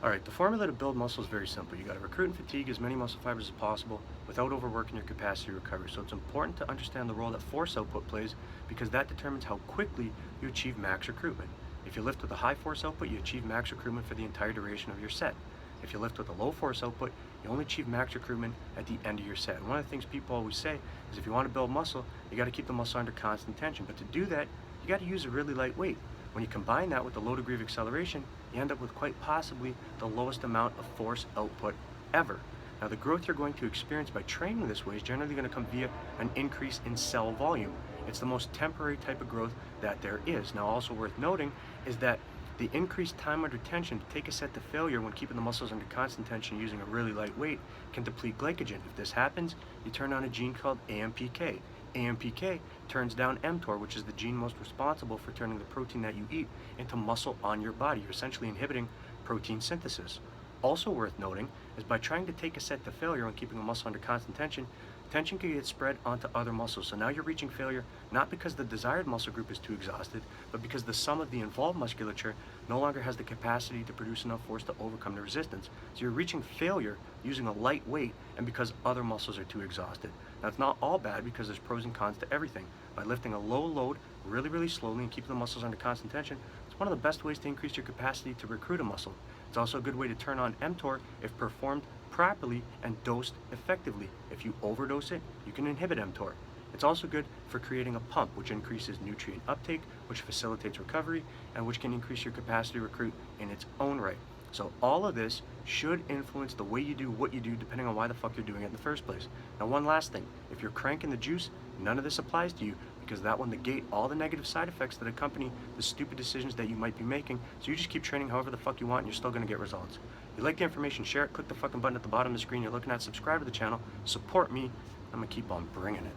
Alright, the formula to build muscle is very simple. You got to recruit and fatigue as many muscle fibers as possible without overworking your capacity to recover. So it's important to understand the role that force output plays because that determines how quickly you achieve max recruitment. If you lift with a high force output, you achieve max recruitment for the entire duration of your set. If you lift with a low force output, you only achieve max recruitment at the end of your set. And one of the things people always say is if you want to build muscle, you got to keep the muscle under constant tension. But to do that, you got to use a really light weight. When you combine that with the low degree of acceleration, you end up with quite possibly the lowest amount of force output ever. Now, the growth you're going to experience by training this way is generally going to come via an increase in cell volume. It's the most temporary type of growth that there is. Now, also worth noting is that the increased time under tension to take a set to failure when keeping the muscles under constant tension using a really light weight can deplete glycogen. If this happens, you turn on a gene called AMPK. AMPK turns down mTor, which is the gene most responsible for turning the protein that you eat into muscle on your body. You're essentially inhibiting protein synthesis. Also worth noting is by trying to take a set to failure when keeping a muscle under constant tension, tension can get spread onto other muscles. So now you're reaching failure not because the desired muscle group is too exhausted, but because the sum of the involved musculature no longer has the capacity to produce enough force to overcome the resistance. So you're reaching failure using a light weight and because other muscles are too exhausted. Now it's not all bad because there's pros and cons to everything. By lifting a low load really slowly and keeping the muscles under constant tension, it's one of the best ways to increase your capacity to recruit a muscle. It's also a good way to turn on mTor if performed properly and dosed effectively. If you overdose it, you can inhibit mTor. It's also good for creating a pump, which increases nutrient uptake, which facilitates recovery, and which can increase your capacity to recruit in its own right. So all of this should influence the way you do what you do depending on why the fuck you're doing it in the first place. Now, one last thing, if you're cranking the juice, none of this applies to you because that will negate all the negative side effects that accompany the stupid decisions that you might be making. So you just keep training however the fuck you want and you're still gonna get results. If you like the information, share it, click the fucking button at the bottom of the screen you're looking at, subscribe to the channel, support me, I'm gonna keep on bringing it.